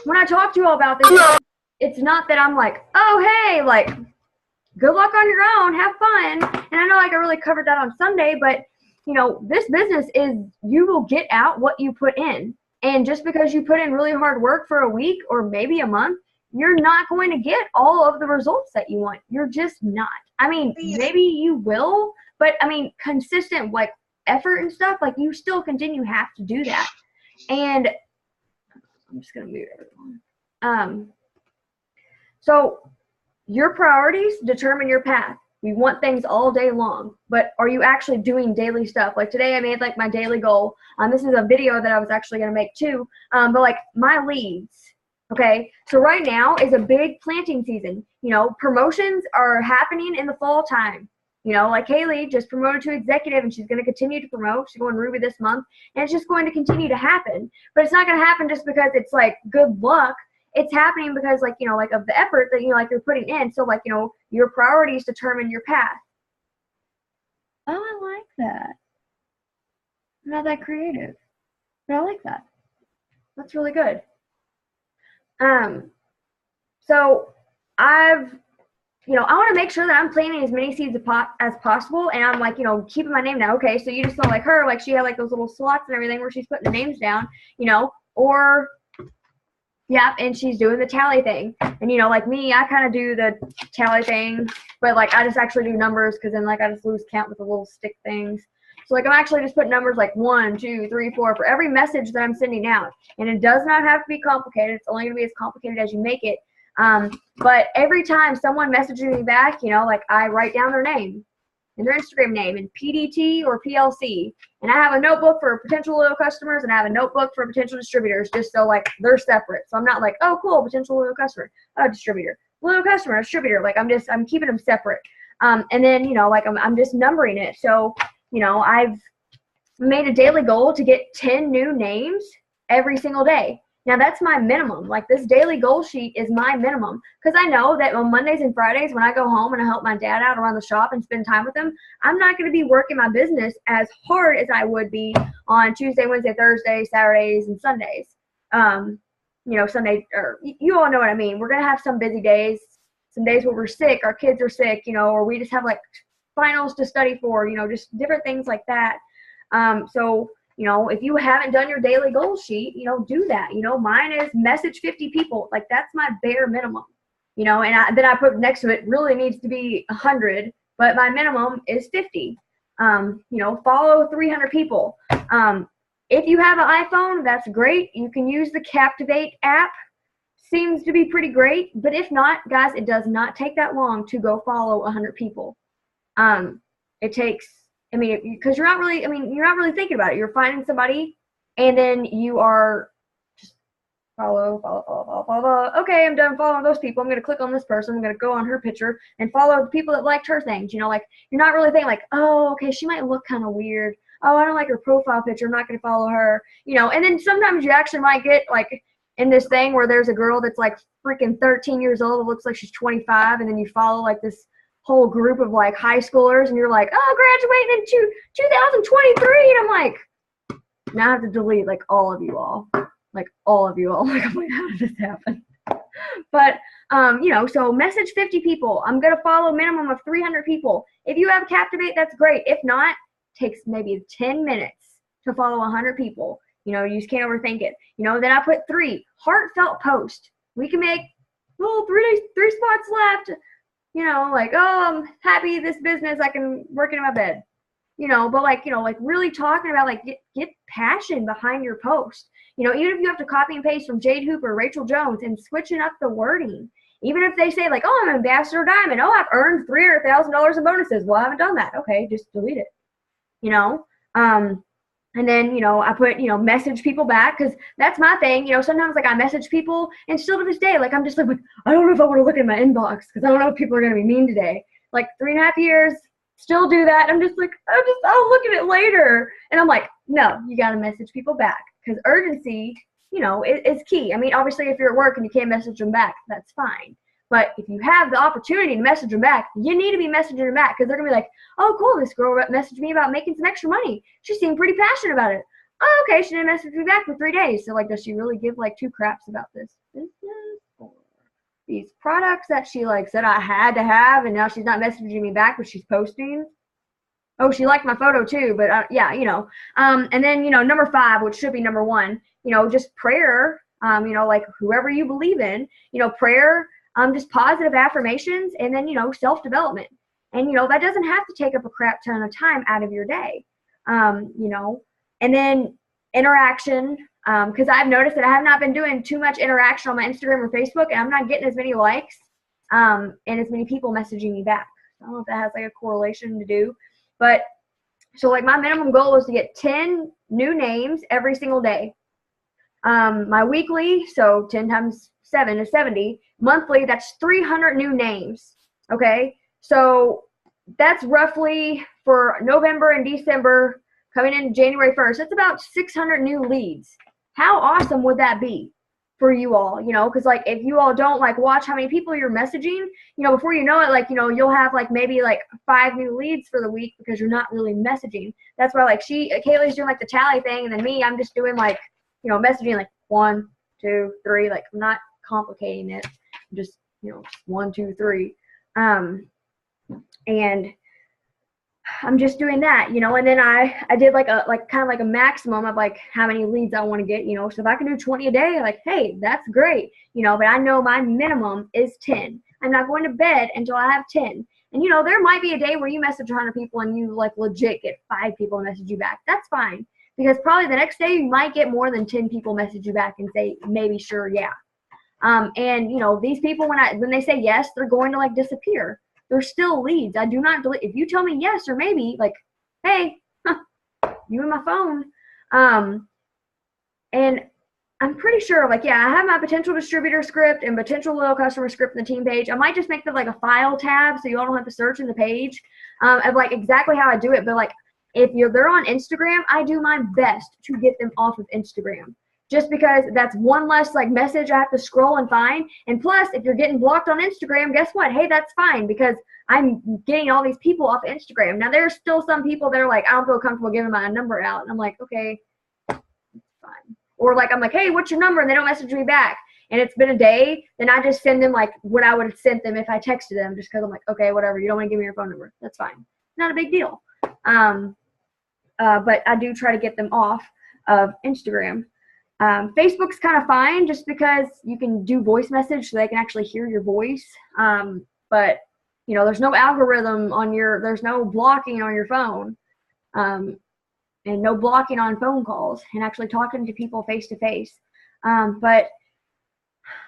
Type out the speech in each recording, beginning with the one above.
when I talk to you all about this, it's not that I'm like, oh, hey, like, good luck on your own, have fun. And I know like I really covered that on Sunday, but you know, this business is, you will get out what you put in. And just because you put in really hard work for a week or maybe a month, you're not going to get all of the results that you want. You're just not. I mean, maybe you will, but I mean, consistent like effort and stuff, like you still have to do that. And I'm just gonna mute everyone. So your priorities determine your path. We want things all day long, but are you actually doing daily stuff? Like today I made like my daily goal. This is a video that I was actually gonna make too, but like my leads, okay? So right now is a big planting season. You know, promotions are happening in the fall time. You know, like Haley just promoted to executive and she's gonna continue to promote. She's going Ruby this month and it's just going to continue to happen. But it's not gonna happen just because it's like good luck. It's happening because like, you know, like of the effort that, you know, like you're putting in. So like, you know, your priorities determine your path. Oh, I like that. I'm not that creative, but I like that. That's really good. So I've, you know, I want to make sure that I'm planting as many seeds as possible. And I'm like, you know, keeping my name down. Okay. So you just saw like her, like she had like those little slots and everything where she's putting the names down, you know, or yeah, and she's doing the tally thing. And, you know, like me, I kind of do the tally thing, but, like, I just actually do numbers because then, like, I just lose count with the little stick things. So, like, I'm actually just putting numbers like 1, 2, 3, 4 for every message that I'm sending out. And it does not have to be complicated. It's only going to be as complicated as you make it. But every time someone messages me back, you know, like, I write down their name and their Instagram name and PDT or PLC. And I have a notebook for potential loyal customers and I have a notebook for potential distributors just so like they're separate. So I'm not like, oh, cool, potential loyal customer, oh, distributor, loyal customer, distributor. Like I'm keeping them separate. And then, you know, like I'm just numbering it. So, you know, I've made a daily goal to get 10 new names every single day. Now that's my minimum. Like this daily goal sheet is my minimum because I know that on Mondays and Fridays when I go home and I help my dad out around the shop and spend time with him, I'm not going to be working my business as hard as I would be on Tuesday, Wednesday, Thursday, Saturdays, and Sundays. You know, Sunday, or you all know what I mean. We're going to have some busy days, some days where we're sick, our kids are sick, you know, or we just have like finals to study for, you know, just different things like that. So, you know, if you haven't done your daily goal sheet, you know, do that. You know, mine is message 50 people. Like that's my bare minimum, you know, and then I put next to it really needs to be 100, but my minimum is 50. You know, follow 300 people. If you have an iPhone, that's great. You can use the Captivate app. Seems to be pretty great. But if not, guys, it does not take that long to go follow 100 people. It takes, I mean, because you're not really thinking about it. You're finding somebody, and then you are just follow. Okay, I'm done following those people. I'm going to click on this person. I'm going to go on her picture and follow the people that liked her things. You know, like, you're not really thinking like, oh, okay, she might look kind of weird. Oh, I don't like her profile picture. I'm not going to follow her. You know, and then sometimes you actually might get, like, in this thing where there's a girl that's, like, freaking 13 years old. It looks like she's 25, and then you follow, like, this whole group of like high schoolers and you're like, oh, graduating in 2023, and I'm like, now I have to delete like all of you all. Like I'm like, how did this happen? But you know, so message 50 people. I'm gonna follow a minimum of 300 people. If you have Captivate, that's great. If not, takes maybe 10 minutes to follow 100 people. You know, you just can't overthink it. You know, then I put 3 heartfelt posts. We can make, oh, three spots left. You know, like, oh, I'm happy this business, I can work in my bed. You know, but like, you know, like really talking about like get passion behind your post. You know, even if you have to copy and paste from Jade Hooper, Rachel Jones, and switching up the wording. Even if they say like, oh, I'm an Ambassador Diamond. Oh, I've earned $300,000 in bonuses. Well, I haven't done that. Okay, just delete it. You know, and then, you know, I put, you know, message people back because that's my thing. You know, sometimes, like, I message people and still to this day, like, I'm just like, I don't know if I want to look at my inbox because I don't know if people are going to be mean today. Like, 3.5 years, still do that. I'm just like, I'll look at it later. And I'm like, no, you got to message people back because urgency, you know, is key. I mean, obviously, if you're at work and you can't message them back, that's fine. But if you have the opportunity to message them back, you need to be messaging them back because they're going to be like, oh, cool, this girl messaged me about making some extra money. She seemed pretty passionate about it. oh, okay, she didn't message me back for 3 days. So like, does she really give like two craps about this business or these products that she like said I had to have, and now she's not messaging me back, but she's posting? Oh, she liked my photo too, but yeah, and then, number 5, which should be number 1, just prayer, like whoever you believe in, prayer, just positive affirmations, and then, self-development. And, that doesn't have to take up a crap ton of time out of your day, and then interaction, because I've noticed that I have not been doing too much interaction on my Instagram or Facebook, and I'm not getting as many likes, and as many people messaging me back. I don't know if that has like a correlation to do. But so like my minimum goal is to get 10 new names every single day. My weekly, so 10 times 7 is 70. Monthly, that's 300 new names. Okay, so that's roughly for November and December, coming in January 1st. That's about 600 new leads. How awesome would that be for you all? Because like if you all don't like watch how many people you're messaging, before you know it, like, you'll have like maybe like 5 new leads for the week because you're not really messaging. That's why like Kaylee's doing like the tally thing, and then me, I'm just doing like, messaging like 1, 2, 3. Like I'm not complicating it. I'm just, 1, 2, 3. And I'm just doing that, and then I did like kind of like a maximum of like how many leads I want to get, so if I can do 20 a day, like, hey, that's great, but I know my minimum is 10. I'm not going to bed until I have 10. And, there might be a day where you message 100 people and you like legit get 5 people message you back. That's fine, because probably the next day you might get more than 10 people message you back and say, maybe, sure, yeah. And, these people, when they say yes, they're going to like disappear. They're still leads. I do not delete. If you tell me yes or maybe, like, hey, you and my phone. And I'm pretty sure, like, yeah, I have my potential distributor script and potential loyal customer script in the team page. I might just make them like a file tab so you all don't have to search in the page of like exactly how I do it. But like, if they're on Instagram, I do my best to get them off of Instagram. Just because that's one less like message I have to scroll and find. And plus, if you're getting blocked on Instagram, guess what? Hey, that's fine, because I'm getting all these people off Instagram. Now, there's still some people that are like, I don't feel comfortable giving my number out. And I'm like, okay, it's fine. Or like, I'm like, hey, what's your number? And they don't message me back. And it's been a day. Then I just send them like what I would have sent them if I texted them, just because I'm like, okay, whatever. You don't want to give me your phone number. That's fine. Not a big deal. But I do try to get them off of Instagram. Facebook's kind of fine just because you can do voice message so they can actually hear your voice. But, there's no algorithm there's no blocking on your phone, and no blocking on phone calls and actually talking to people face to face. But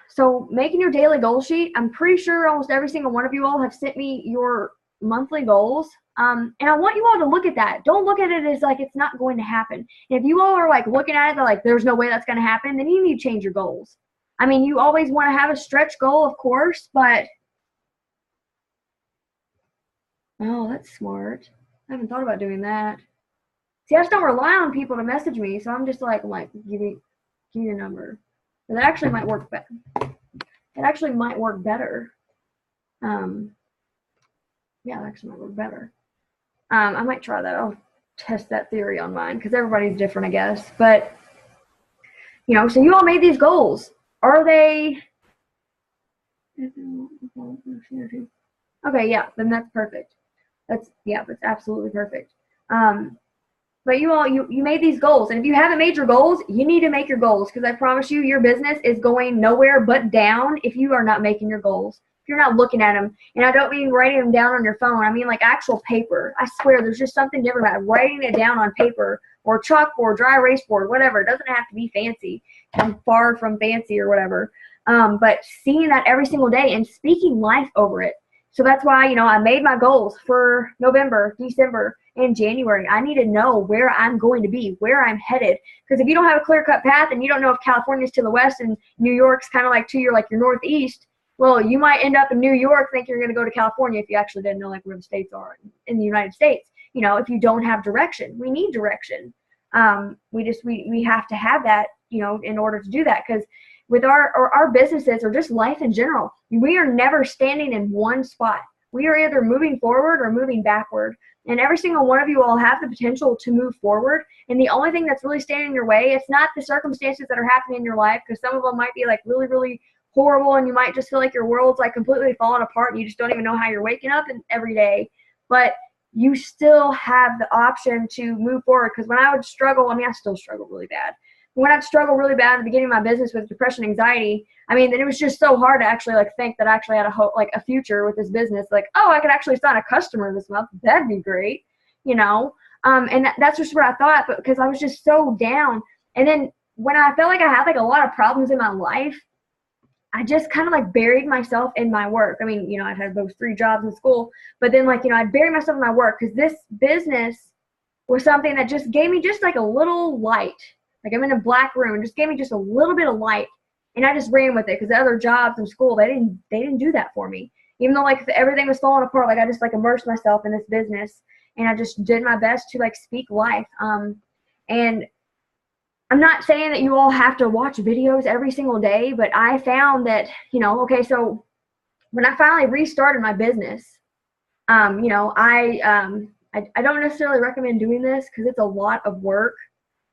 so making your daily goal sheet, I'm pretty sure almost every single one of you all have sent me your monthly goals. And I want you all to look at that. Don't look at it as like it's not going to happen. And if you all are like looking at it like there's no way that's going to happen, then you need to change your goals. I mean, you always want to have a stretch goal, of course, but oh, that's smart. I haven't thought about doing that. See, I just don't rely on people to message me, so I'm just like, give me your number. But that actually might work better. It actually might work better. Yeah, it actually might work better. I might try that. I'll test that theory on mine because everybody's different, I guess. But, so you all made these goals. Are they? Okay, yeah, then that's perfect. That's absolutely perfect. But you all, you made these goals. And if you haven't made your goals, you need to make your goals, because I promise you your business is going nowhere but down if you are not making your goals. If you're not looking at them. And I don't mean writing them down on your phone. I mean like actual paper. I swear there's just something different about writing it down on paper or chalkboard, dry erase board, whatever. It doesn't have to be fancy. I'm far from fancy or whatever. But seeing that every single day and speaking life over it. So that's why, I made my goals for November, December, and January. I need to know where I'm going to be, where I'm headed. Because if you don't have a clear-cut path and you don't know if California's to the west and New York's kind of like to your northeast, well, you might end up in New York thinking you're going to go to California if you actually didn't know like where the states are in the United States. If you don't have direction, we need direction. We have to have that, in order to do that. Because with our businesses or just life in general, we are never standing in one spot. We are either moving forward or moving backward. And every single one of you all have the potential to move forward. And the only thing that's really standing in your way, it's not the circumstances that are happening in your life, because some of them might be like really, really horrible, and you might just feel like your world's like completely falling apart and you just don't even know how you're waking up every day. But you still have the option to move forward. Because when I would struggle, I mean, I still struggle really bad. When I'd struggle really bad at the beginning of my business with depression, anxiety, I mean, then it was just so hard to actually like think that I actually had a hope, like a future with this business. Like, oh, I could actually sign a customer this month. That'd be great, you know? And that's just what I thought, but because I was just so down. And then when I felt like I had like a lot of problems in my life, I just kind of like buried myself in my work. I mean, you know, I've had those 3 jobs in school, but then like, you know, I'd bury myself in my work because this business was something that just gave me just like a little light. Like I'm in a black room and just gave me just a little bit of light, and I just ran with it because the other jobs in school, they didn't do that for me. Even though like everything was falling apart, like I just like immersed myself in this business and I just did my best to like speak life. And I'm not saying that you all have to watch videos every single day, but I found that, you know, okay, so when I finally restarted my business, you know, I don't necessarily recommend doing this because it's a lot of work.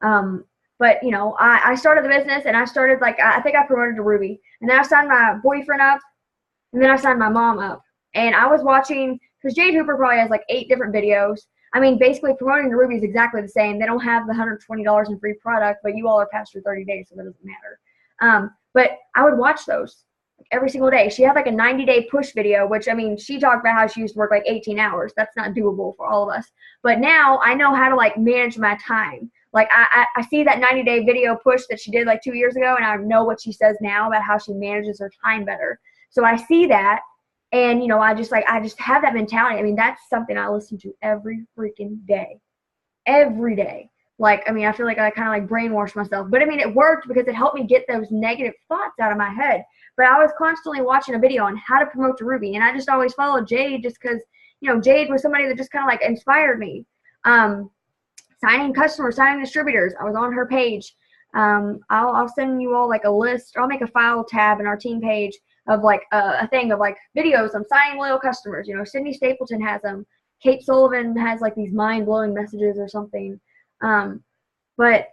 But, you know, I started the business and I started like, I think I promoted to Ruby, and then I signed my boyfriend up, and then I signed my mom up. And I was watching, because Jade Hooper probably has like 8 different videos. I mean, basically promoting to Ruby is exactly the same. They don't have the $120 in free product, but you all are past your 30 days, so that doesn't matter. But I would watch those like every single day. She had like a 90-day push video, which, I mean, she talked about how she used to work like 18 hours. That's not doable for all of us. But now I know how to like manage my time. Like I see that 90-day video push that she did like 2 years ago, and I know what she says now about how she manages her time better. So I see that. And, you know, I just have that mentality. I mean, that's something I listen to every freaking day. Every day. Like, I mean, I feel like I kind of like brainwashed myself. But, I mean, it worked because it helped me get those negative thoughts out of my head. But I was constantly watching a video on how to promote to Ruby. And I just always followed Jade just because, you know, Jade was somebody that just kind of like inspired me. Signing customers, signing distributors. I was on her page. I'll send you all like a list. Or I'll make a file tab in our team page of like a thing of like videos on signing loyal customers. You know, Sydney Stapleton has them. Kate Sullivan has like these mind-blowing messages or something. But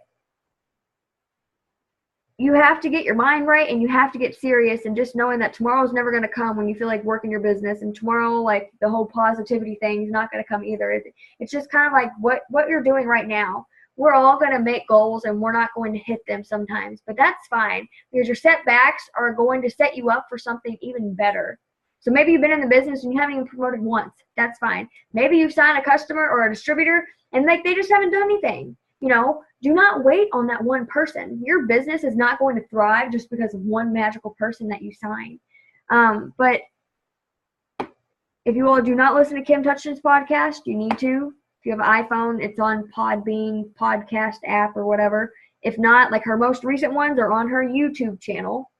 you have to get your mind right, and you have to get serious, and just knowing that tomorrow's never going to come when you feel like working your business, and tomorrow, like the whole positivity thing is not going to come either. It's just kind of like what you're doing right now. We're all going to make goals, and we're not going to hit them sometimes, but that's fine, because your setbacks are going to set you up for something even better. So maybe you've been in the business and you haven't even promoted once. That's fine. Maybe you sign a customer or a distributor and like they just haven't done anything. You know, do not wait on that one person. Your business is not going to thrive just because of one magical person that you sign. But if you all do not listen to Kim Touchton's podcast, you need to. If you have an iPhone, it's on Podbean, podcast app, or whatever. If not, like her most recent ones are on her YouTube channel.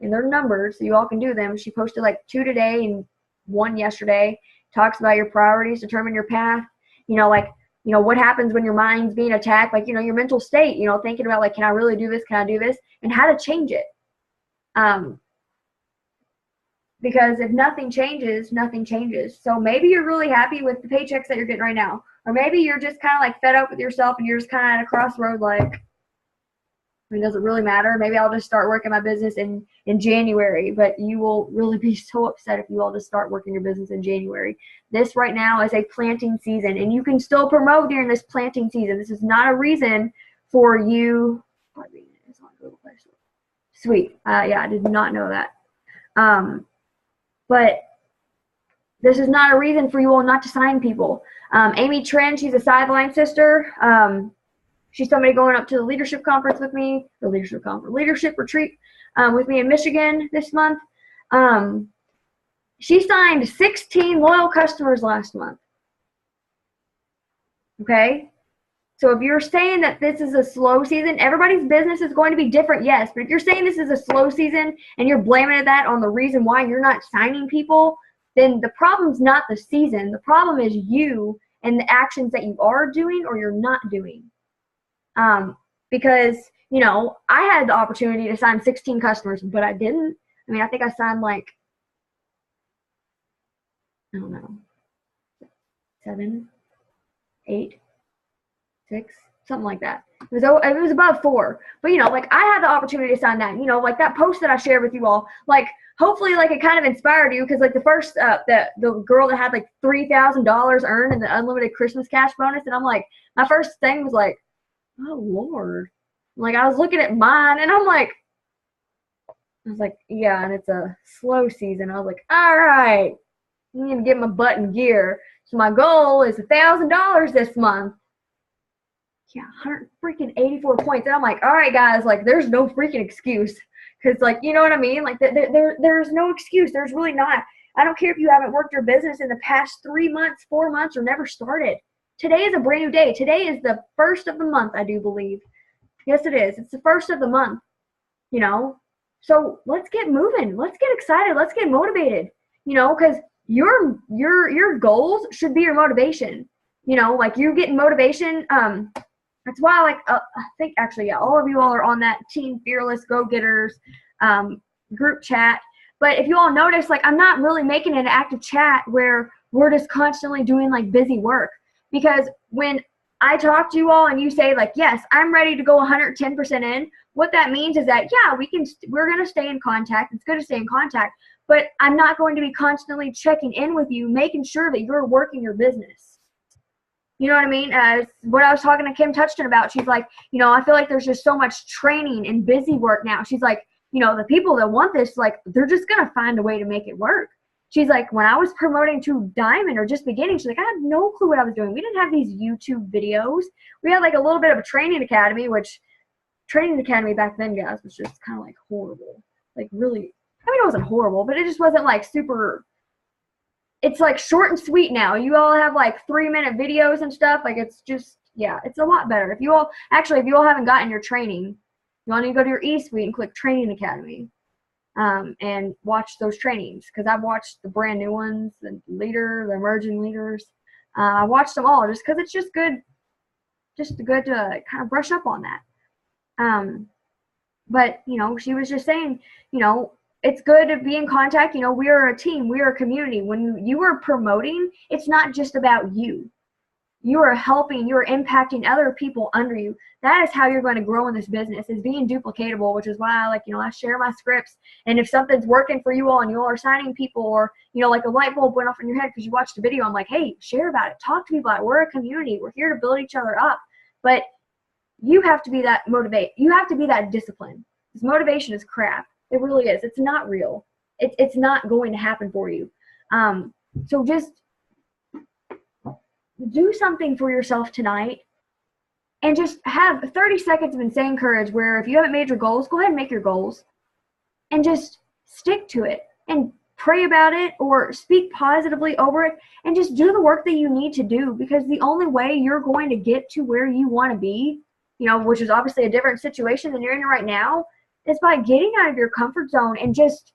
And they're numbered, so you all can do them. She posted like 2 today and 1 yesterday. Talks about your priorities, determine your path. You know, like, you know, what happens when your mind's being attacked, like, you know, your mental state, you know, thinking about like, can I really do this? Can I do this? And how to change it. Because if nothing changes, nothing changes. So maybe you're really happy with the paychecks that you're getting right now. Or maybe you're just kind of like fed up with yourself and you're just kind of at a crossroad like, I mean, does it really matter? Maybe I'll just start working my business in January, but you will really be so upset if you all just start working your business in January. This right now is a planting season, and you can still promote during this planting season. This is not a reason for you. Sweet. Yeah, I did not know that. But this is not a reason for you all not to sign people. Amy Trin, she's a sideline sister. She's somebody going up to the leadership conference with me, or leadership retreat with me in Michigan this month. She signed 16 loyal customers last month. Okay? So if you're saying that this is a slow season, everybody's business is going to be different, yes. But if you're saying this is a slow season and you're blaming that on the reason why you're not signing people, then the problem's not the season. The problem is you and the actions that you are doing or you're not doing. Because, you know, I had the opportunity to sign 16 customers, but I didn't. I mean, I think I signed like, I don't know, 7. 8, 6, something like that. It was above 4. But, you know, like, I had the opportunity to sign that. You know, like, that post that I shared with you all, like, hopefully, like, it kind of inspired you because, like, the first, the girl that had, like, $3,000 earned in the unlimited Christmas cash bonus, and I'm like, my first thing was like, oh, Lord. Like, I was looking at mine, and I was like, yeah, and it's a slow season. I was like, all right, I need to get my butt in gear. So my goal is $1,000 this month. Yeah, 184 points. And I'm like, all right, guys, like, there's no freaking excuse. Because, like, you know what I mean? Like, there's no excuse. There's really not. I don't care if you haven't worked your business in the past 3 months, 4 months, or never started. Today is a brand new day. Today is the first of the month, I do believe. Yes, it is. It's the first of the month, you know? So let's get moving. Let's get excited. Let's get motivated, you know, because your goals should be your motivation. You know, like, you getting motivation. That's why, like, I think actually, yeah, all of you all are on that Team Fearless Go-Getters group chat. But if you all notice, like, I'm not really making an active chat where we're just constantly doing, like, busy work. Because when I talk to you all and you say, like, yes, I'm ready to go 110% in, what that means is that, yeah, we're going to stay in contact. It's good to stay in contact. But I'm not going to be constantly checking in with you, making sure that you're working your business. You know what I mean? What I was talking to Kim Touchton about, she's like, you know, I feel like there's just so much training and busy work now. She's like, you know, the people that want this, like, they're just going to find a way to make it work. She's like, when I was promoting to Diamond or just beginning, she's like, I had no clue what I was doing. We didn't have these YouTube videos. We had, like, a little bit of a training academy, which training academy back then, guys, was just kind of, like, horrible. Like, really, I mean, it wasn't horrible, but it just wasn't, like, super. It's, like, short and sweet now. You all have, like, 3-minute videos and stuff. Like, it's just, yeah, it's a lot better. If you all haven't gotten your training, you all need to go to your eSuite and click Training Academy and watch those trainings. Because I've watched the brand new ones, the leader, the emerging leaders. I watched them all just because it's just good to kind of brush up on that. But, you know, she was just saying, you know, it's good to be in contact. You know, we are a team. We are a community. When you are promoting, it's not just about you. You are helping. You are impacting other people under you. That is how you're going to grow in this business, is being duplicatable, which is why I, like, you know, I share my scripts. And if something's working for you all and you all are signing people, or, you know, like a light bulb went off in your head because you watched a video, I'm like, hey, share about it. Talk to people about it. We're a community. We're here to build each other up. But you have to be that motivate. You have to be that discipline. Because motivation is crap. It really is. It's not real. It's not going to happen for you. So just do something for yourself tonight and just have 30 seconds of insane courage where if you haven't made your goals, go ahead and make your goals and just stick to it and pray about it or speak positively over it and just do the work that you need to do, because the only way you're going to get to where you want to be, you know, which is obviously a different situation than you're in right now, is by getting out of your comfort zone and just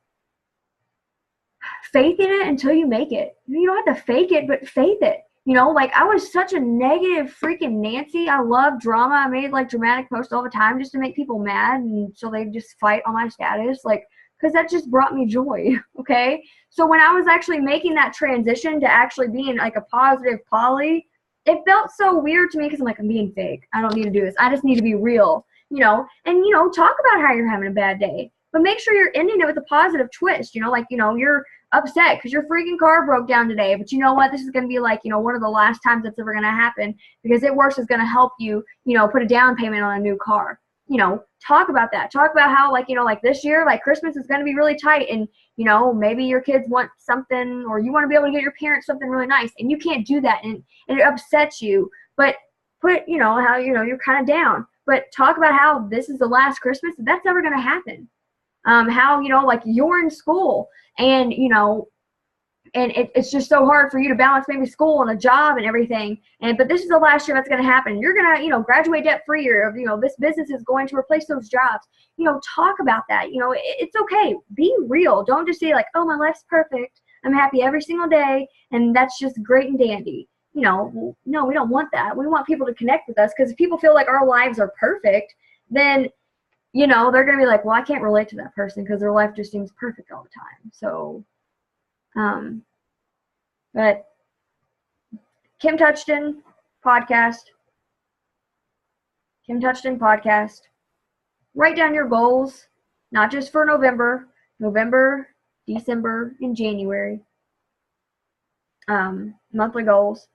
faith in it until you make it. You don't have to fake it, but faith it. You know, like, I was such a negative freaking Nancy. I love drama. I made, like, dramatic posts all the time just to make people mad, and so they just fight on my status, like, because that just brought me joy, okay? So when I was actually making that transition to actually being, like, a positive Polly, it felt so weird to me because I'm like, I'm being fake. I don't need to do this. I just need to be real. You know, and, you know, talk about how you're having a bad day, but make sure you're ending it with a positive twist. You know, like, you know, you're upset because your freaking car broke down today, but you know what? This is going to be, like, you know, one of the last times that's ever going to happen, because it works is going to help you, you know, put a down payment on a new car. You know, talk about that. Talk about how, like, you know, like, this year, like, Christmas is going to be really tight, and, you know, maybe your kids want something, or you want to be able to get your parents something really nice, and you can't do that, and it upsets you, but put, you know, how, you know, you're kind of down. But talk about how this is the last Christmas that's ever going to happen. How, you know, like, you're in school and, you know, and it's just so hard for you to balance maybe school and a job and everything. But this is the last year that's going to happen. You're going to, you know, graduate debt free, or, you know, this business is going to replace those jobs. You know, talk about that. You know, it's okay. Be real. Don't just say, like, oh, my life's perfect. I'm happy every single day, and that's just great and dandy. You know, no, we don't want that. We want people to connect with us, because if people feel like our lives are perfect, then, you know, they're going to be like, well, I can't relate to that person because their life just seems perfect all the time. So, but Kim Touchton, podcast, Kim Touchton podcast. Write down your goals, not just for November, December, and January. Monthly goals.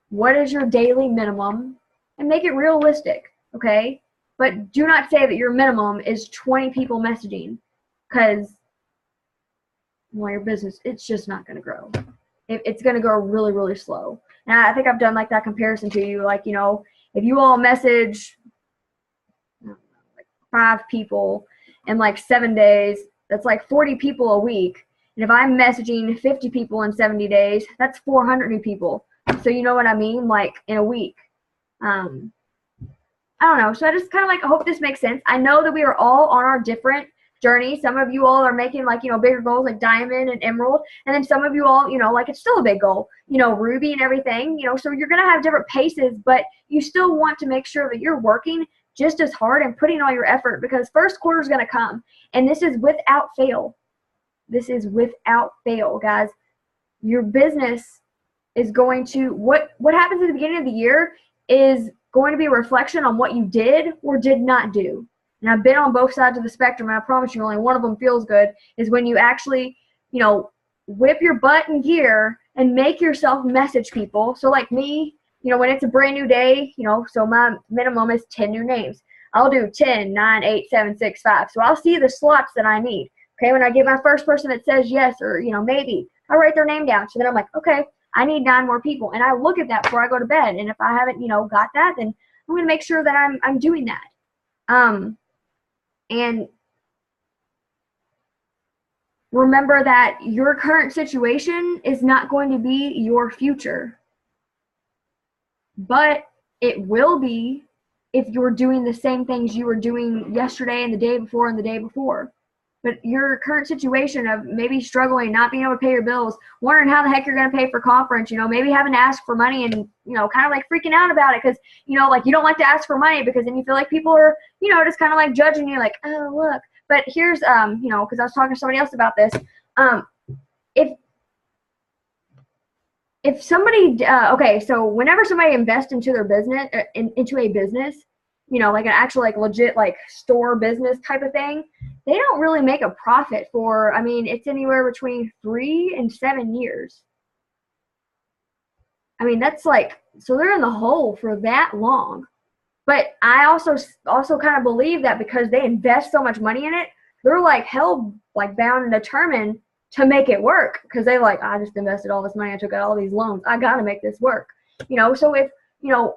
What is your daily minimum? And make it realistic, okay? But do not say that your minimum is 20 people messaging, because, well, your business, it's just not going to grow. It's going to go really, really slow. And I think I've done like that comparison to you. Like, you know, if you all message like 5 people in like 7 days, that's like 40 people a week. And if I'm messaging 50 people in 70 days, that's 400 new people. So you know what I mean? Like in a week. I don't know. So I just kind of like, I hope this makes sense. I know that we are all on our different journey. Some of you all are making like, you know, bigger goals like diamond and emerald. And then some of you all, you know, like it's still a big goal, you know, ruby and everything, you know, so you're going to have different paces, but you still want to make sure that you're working just as hard and putting all your effort, because first quarter is going to come, and this is without fail. This is without fail, guys. Your business is going to, what happens at the beginning of the year is going to be a reflection on what you did or did not do. And I've been on both sides of the spectrum, and I promise you only one of them feels good, is when you actually, you know, whip your butt in gear and make yourself message people. So like me, you know, when it's a brand new day, you know, so my minimum is 10 new names. I'll do 10, 9, 8, 7, 6, 5. So I'll see the slots that I need. Okay, when I get my first person that says yes or, you know, maybe, I write their name down. So then I'm like, okay, I need 9 more people. And I look at that before I go to bed. And if I haven't, you know, got that, then I'm going to make sure that I'm doing that. And remember that your current situation is not going to be your future. But it will be if you're doing the same things you were doing yesterday and the day before and the day before. But your current situation of maybe struggling, not being able to pay your bills, wondering how the heck you're going to pay for conference, you know, maybe having to ask for money and, you know, kind of like freaking out about it because, you know, like you don't like to ask for money because then you feel like people are, you know, just kind of like judging you like, oh, look. But here's, you know, because I was talking to somebody else about this. If somebody, okay, so whenever somebody invests into their business, into a business, you know, like an actual, like legit, like store business type of thing, they don't really make a profit for, I mean, it's anywhere between 3 and 7 years. I mean, that's like, so they're in the hole for that long. But I also kind of believe that because they invest so much money in it, they're like hell, like bound and determined to make it work, because they like, I just invested all this money, I took out all these loans, I got to make this work. You know, so if, you know,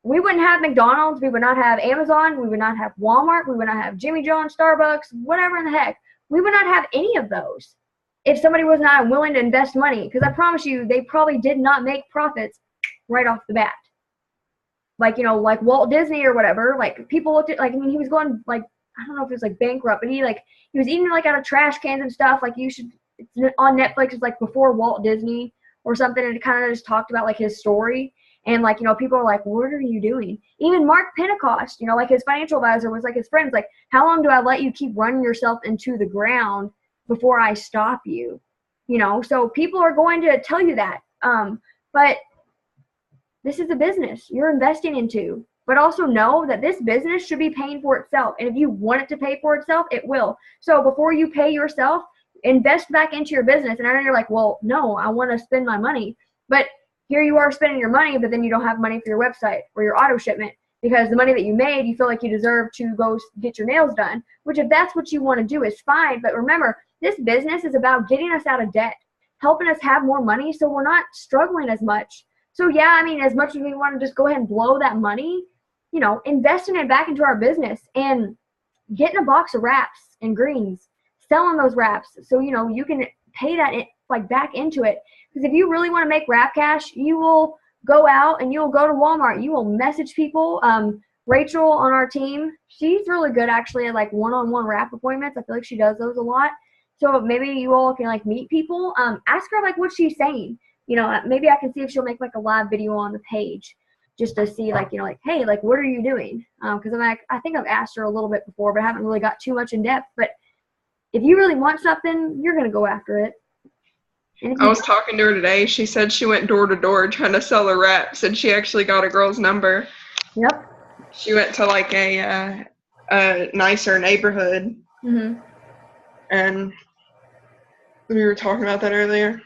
we wouldn't have McDonald's, we would not have Amazon, we would not have Walmart, we would not have Jimmy John's, Starbucks, whatever in the heck. We would not have any of those if somebody was not willing to invest money, because I promise you, they probably did not make profits right off the bat. Like, you know, like Walt Disney or whatever, like people looked at, like, I mean, he was going like, I don't know if it was like bankrupt, but he was eating like out of trash cans and stuff. Like you should, it's on Netflix, it's like Before Walt Disney or something, and it kind of just talked about like his story. And like, you know, people are like, what are you doing? Even Mark Pentecost, you know, like his financial advisor was like his friends, like, how long do I let you keep running yourself into the ground before I stop you? You know, so people are going to tell you that. But this is a business you're investing into. But also know that this business should be paying for itself. And if you want it to pay for itself, it will. So before you pay yourself, invest back into your business. And I know you're like, well, no, I want to spend my money. But here you are spending your money, but then you don't have money for your website or your auto shipment, because the money that you made, you feel like you deserve to go get your nails done, which if that's what you want to do is fine. But remember, this business is about getting us out of debt, helping us have more money so we're not struggling as much. So yeah, I mean, as much as we want to just go ahead and blow that money, you know, investing it back into our business and getting a box of wraps and greens, selling those wraps so, you know, you can pay that like back into it. Because if you really want to make wrap cash, you will go out and you will go to Walmart. You will message people. Rachel on our team, she's really good actually at like one-on-one wrap appointments. I feel like she does those a lot. So maybe you all can like meet people. Ask her like what she's saying. You know, maybe I can see if she'll make like a live video on the page just to see like, you know, like, hey, like what are you doing? Because I think I've asked her a little bit before, but I haven't really got too much in depth. But if you really want something, you're going to go after it. And if I you, was talking to her today. She said she went door to door trying to sell her wraps, and she actually got a girl's number. yep. She went to like a nicer neighborhood, Mhm. and we were talking about that earlier.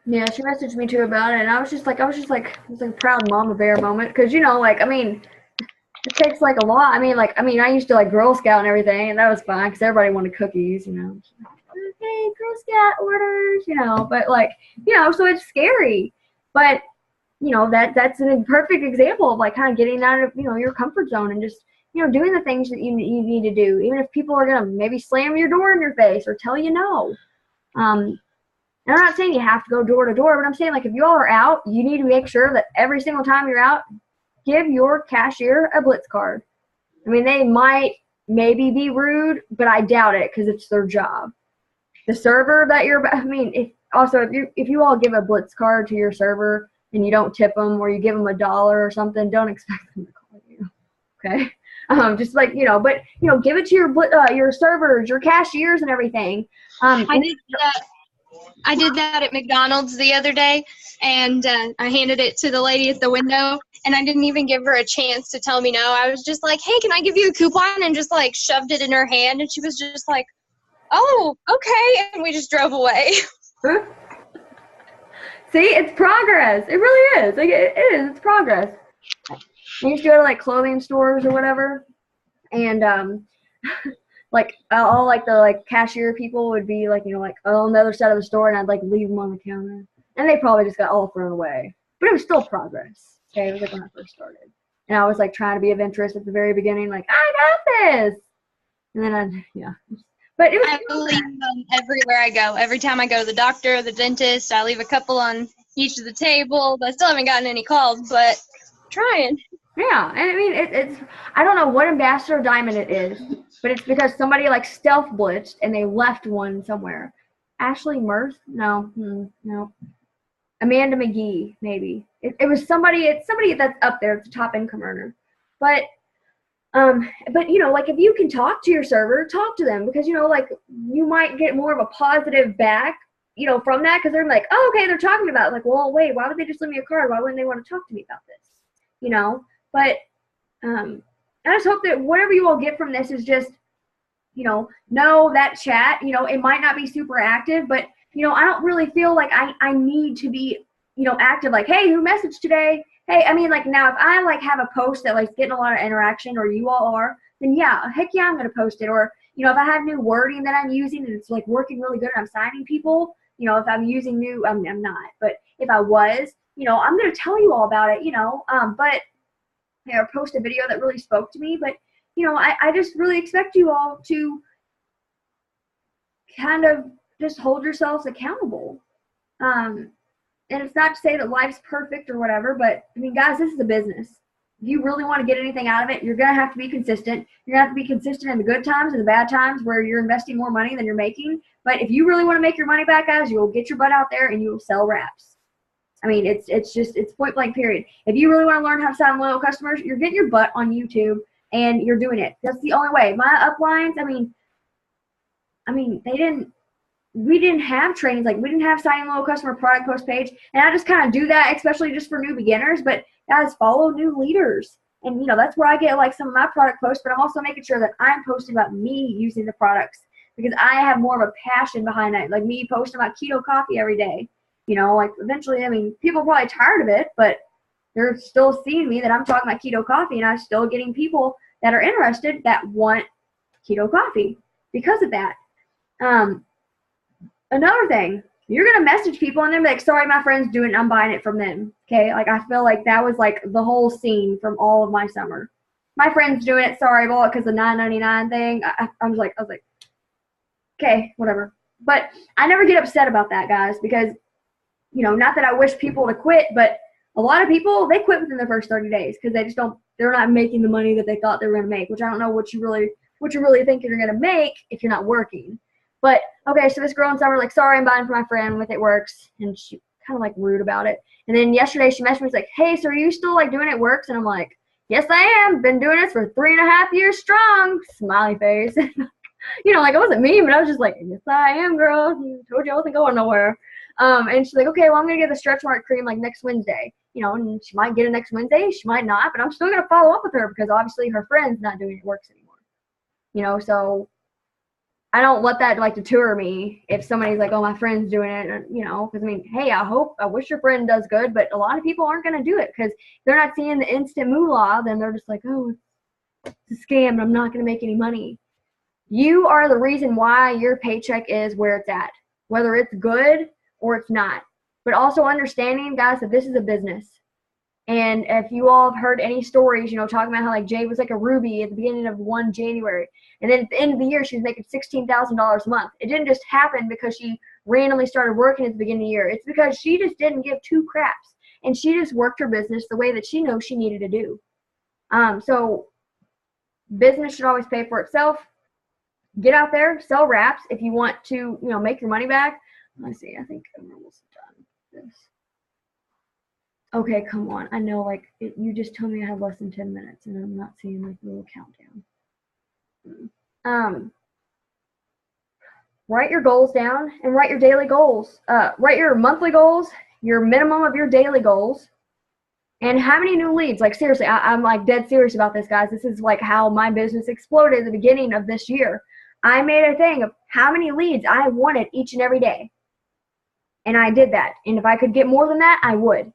Yeah, she messaged me too about it, and I was just like, it was like a proud mama bear moment, because like, I mean, it takes like a lot. I used to like Girl Scout and everything, and that was fine because everybody wanted cookies, Okay, Girl Scout orders, but like, so it's scary, but that's a perfect example of like kind of getting out of your comfort zone and just doing the things that you need to do, even if people are gonna maybe slam your door in your face or tell you no. And I'm not saying you have to go door to door, but I'm saying like if you all are out, you need to make sure that every single time you're out, give your cashier a Blitz card. I mean, they might maybe be rude, but I doubt it because it's their job. The server that if you all give a Blitz card to your server and you don't tip them or you give them $1 or something, don't expect them to call you. Okay. Just like, but give it to your servers, your cashiers and everything. I did that at McDonald's the other day, and I handed it to the lady at the window, and I didn't even give her a chance to tell me no. I was just like, hey, can I give you a coupon? And just like shoved it in her hand, and she was just like, oh, okay, and we just drove away. See, it's progress. It really is. Like it is. It's progress. I used to go to like clothing stores or whatever, and like all like the like cashier people would be like like on the other side of the store, and I'd like leave them on the counter, and they probably just got all thrown away. But it was still progress. Okay, it was like when I first started, and I was like trying to be of interest at the very beginning, like I got this, and then But it was. I leave them everywhere I go. Every time I go to the doctor or the dentist, I leave a couple on each of the tables. I still haven't gotten any calls, but I'm trying. Yeah, and I mean it's I don't know what ambassador diamond it is, but it's because somebody like stealth blitzed and they left one somewhere. Ashley Mirth? No, no. Amanda McGee, maybe. It was somebody. It's somebody that's up there. It's a top income earner, but like if you can talk to your server, talk to them because like you might get more of a positive back, from that because they're like, oh, okay, they're talking about it. Like, well, wait, why would they just leave me a card? Why wouldn't they want to talk to me about this? But I just hope that whatever you all get from this is just, know that chat, it might not be super active, but, I don't really feel like I need to be, active. Like, hey, who messaged today? Hey, I mean, like now if I like have a post that like getting a lot of interaction or you all are, then yeah, heck yeah, I'm going to post it. Or, if I have new wording that I'm using and it's like working really good and I'm signing people, if I'm using new, I'm not, but if I was, I'm going to tell you all about it, but or post a video that really spoke to me. But, I just really expect you all to kind of just hold yourselves accountable. And it's not to say that life's perfect or whatever, but I mean, guys, this is a business. If you really want to get anything out of it, you're going to have to be consistent. You're going to have to be consistent in the good times and the bad times where you're investing more money than you're making. But if you really want to make your money back, guys, you'll get your butt out there and you will sell wraps. I mean, it's point blank period. If you really want to learn how to sign loyal customers, you're getting your butt on YouTube and you're doing it. That's the only way. My uplines, I mean, we didn't have trainings. Like we didn't have signing loyal customer product post page. And I just kind of do that, especially just for new beginners, but guys, follow new leaders. And that's where I get like some of my product posts, but I'm also making sure that I'm posting about me using the products because I have more of a passion behind that. Like me posting about keto coffee every day. Like eventually, I mean, people are probably tired of it, but they're still seeing me that I'm talking about keto coffee and I'm still getting people that are interested that want keto coffee because of that. Another thing, you're going to message people and they're like, sorry, my friend's doing it. I'm buying it from them. Okay. Like, I feel like that was like the whole scene from all of my summer. My friend's doing it. Sorry, I bought it because the $9.99 thing. I was like, okay, whatever. But I never get upset about that, guys, because, not that I wish people to quit, but a lot of people, they quit within the first 30 days because they're not making the money that they thought they were going to make, which I don't know what you really think you're going to make if you're not working. But, okay, so this girl in summer, like, sorry, I'm buying for my friend with It Works, and she kind of, like, rude about it. And then yesterday she messaged me, like, hey, so are you still, like, doing It Works? And I'm like, yes, I am. Been doing this for 3.5 years strong. Smiley face. Like, it wasn't me, but I was just like, yes, I am, girl. Told you I wasn't going nowhere. And she's like, okay, well, I'm going to get the stretch mark cream like next Wednesday. You know, and she might get it next Wednesday. She might not, but I'm still going to follow up with her because obviously her friend's not doing it works anymore. You know, so I don't let that like deter me if somebody's like, oh, my friend's doing it, and, you know, because I mean, hey, I wish your friend does good, but a lot of people aren't going to do it because they're not seeing the instant moolah. Then they're just like, oh, it's a scam and I'm not going to make any money. You are the reason why your paycheck is where it's at, whether it's good or it's not. But also understanding, guys, that this is a business. And if you all have heard any stories, you know, talking about how like Jay was like a Ruby at the beginning of 1 January. And then at the end of the year, she was making $16,000 a month. It didn't just happen because she randomly started working at the beginning of the year. It's because she just didn't give two craps. And she just worked her business the way that she knows she needed to do. So business should always pay for itself. Get out there, sell wraps if you want to, you know, make your money back. Let's see, I think I'm almost done with this. Okay, come on. I know, like, you just told me I have less than 10 minutes, and I'm not seeing, like, the little countdown. Write your goals down and write your daily goals. Write your monthly goals, your minimum of your daily goals, and how many new leads. Like, seriously, I'm, like, dead serious about this, guys. This is, like, how my business exploded at the beginning of this year. I made a thing of how many leads I wanted each and every day, and I did that. And if I could get more than that, I would.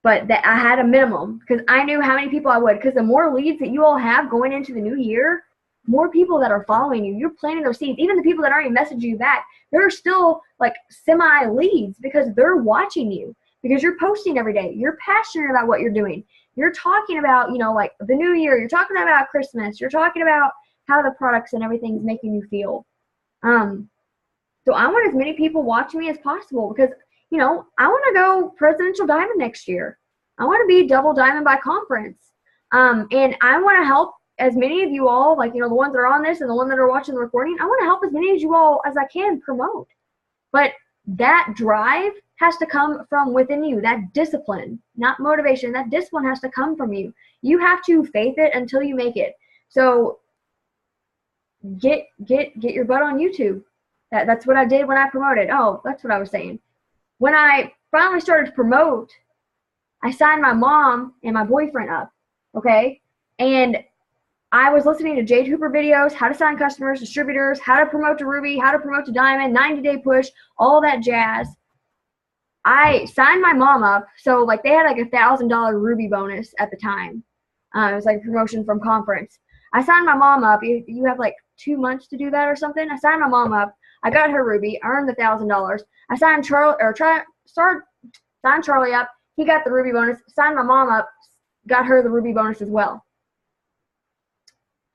But that I had a minimum because I knew how many people I would. Because the more leads that you all have going into the new year, more people that are following you. You're planting those seeds. Even the people that aren't even messaging you back, they're still like semi-leads because they're watching you. Because you're posting every day. You're passionate about what you're doing. You're talking about, you know, like the new year. You're talking about Christmas. You're talking about how the products and everything's making you feel. So I want as many people watching me as possible because, you know, I want to go Presidential Diamond next year. I want to be Double Diamond by conference. And I want to help as many of you all, like, you know, the ones that are on this and the ones that are watching the recording, I want to help as many of you all as I can promote. But that drive has to come from within you, that discipline, not motivation. That discipline has to come from you. You have to faith it until you make it. So get your butt on YouTube. That's what I did when I promoted. Oh, that's what I was saying. When I finally started to promote, I signed my mom and my boyfriend up, okay? And I was listening to Jade Hooper videos, how to sign customers, distributors, how to promote to Ruby, how to promote to Diamond, 90-day push, all that jazz. I signed my mom up, so like they had like $1,000 Ruby bonus at the time. It was like a promotion from conference. I signed my mom up. You have like 2 months to do that or something. I signed my mom up. I got her Ruby, earned the $1,000. I signed Charlie up. He got the Ruby bonus. Signed my mom up, got her the Ruby bonus as well.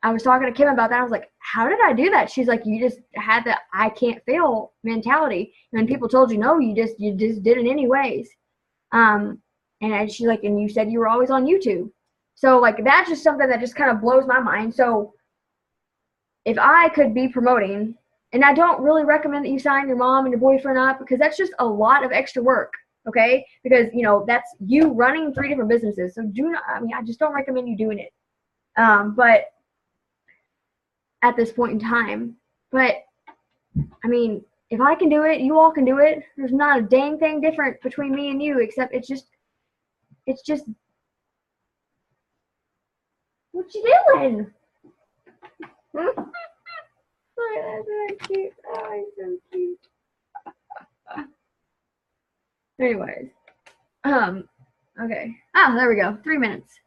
I was talking to Kim about that. I was like, how did I do that? She's like, you just had the I can't fail mentality. And then people told you no, you just did it anyways. And she's like, and you said you were always on YouTube. So like that's just something that just kind of blows my mind. So if I could be promoting, and I don't really recommend that you sign your mom and your boyfriend up because that's just a lot of extra work, okay? Because, you know, that's you running 3 different businesses. So I just don't recommend you doing it. But at this point in time, but I mean, if I can do it, you all can do it. There's not a dang thing different between me and you, except it's just, what you doing? Oh, that's so cute. Oh, he's so cute. Anyways, okay. There we go. 3 minutes.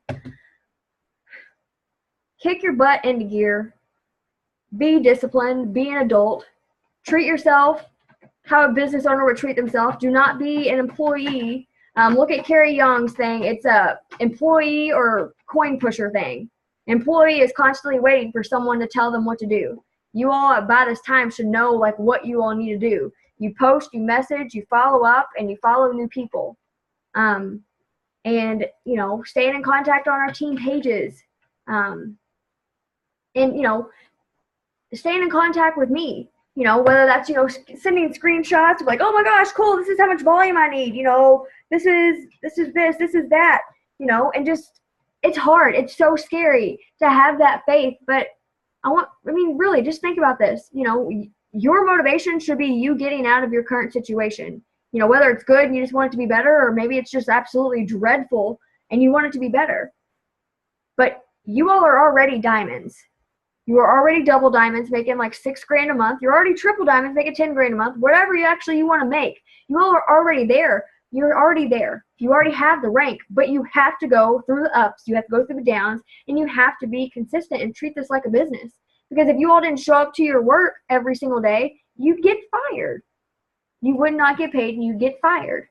Kick your butt into gear. Be disciplined. Be an adult. Treat yourself how a business owner would treat themselves. Do not be an employee. Look at Carrie Young's thing. It's a employee or coin pusher thing. Employee is constantly waiting for someone to tell them what to do. You all by this time should know like what you all need to do. You post, you message, you follow up, and you follow new people. And, you know, staying in contact on our team pages. And, you know, staying in contact with me. You know, whether that's, you know, sending screenshots of like, oh my gosh, cool, this is how much volume I need. You know, this is this is that. You know, and just, it's hard. It's so scary to have that faith. But really, just think about this. You know, your motivation should be you getting out of your current situation. You know, whether it's good and you just want it to be better, or maybe it's just absolutely dreadful and you want it to be better. But you all are already diamonds. You are already double diamonds making like $6,000 a month. You're already triple diamonds making $10,000 a month. Whatever you want to make, you all are already there. You're already there. You already have the rank, but you have to go through the ups. You have to go through the downs, and you have to be consistent and treat this like a business. Because if you all didn't show up to your work every single day, you'd get fired. You would not get paid, and you'd get fired.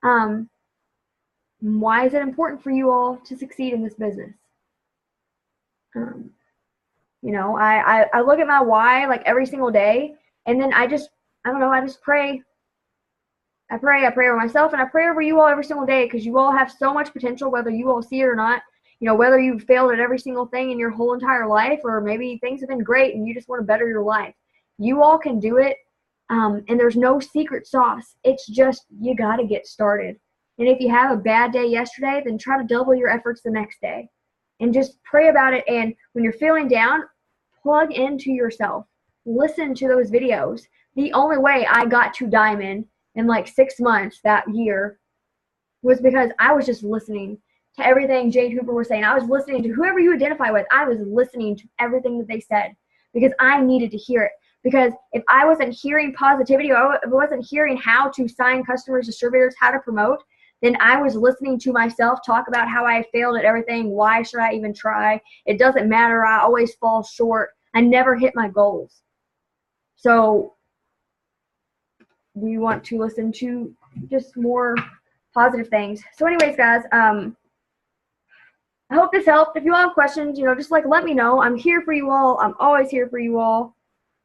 Why is it important for you all to succeed in this business? You know, I look at my why like every single day, and then I just pray. I pray over myself, and I pray over you all every single day, because you all have so much potential, whether you all see it or not. You know, whether you've failed at every single thing in your whole entire life, or maybe things have been great and you just want to better your life. You all can do it, and there's no secret sauce. It's just you got to get started. And if you have a bad day yesterday, then try to double your efforts the next day. And just pray about it, and when you're feeling down, plug into yourself. Listen to those videos. The only way I got to Diamond in like 6 months that year was because I was just listening to everything Jade Hooper was saying. I was listening to whoever you identify with. I was listening to everything that they said because I needed to hear it. Because if I wasn't hearing positivity, or if I wasn't hearing how to sign customers, distributors, how to promote, then I was listening to myself talk about how I failed at everything. Why should I even try? It doesn't matter. I always fall short. I never hit my goals. So we want to listen to just more positive things. So anyways, guys, I hope this helped. If you all have questions, you know, just like let me know. I'm here for you all. I'm always here for you all.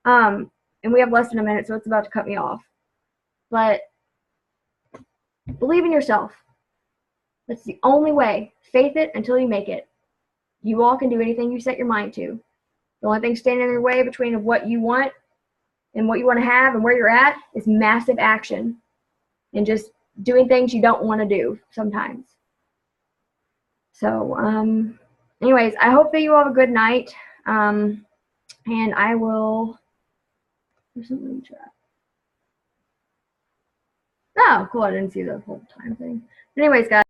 And we have less than a minute, so it's about to cut me off. But believe in yourself. That's the only way. Faith it until you make it. You all can do anything you set your mind to. The only thing standing in your way between of what you want and what you want to have and where you're at is massive action and just doing things you don't want to do sometimes. So, anyways, I hope that you all have a good night. And I will. There's something in the chat. Oh, cool. I didn't see the whole time thing. Anyways, guys.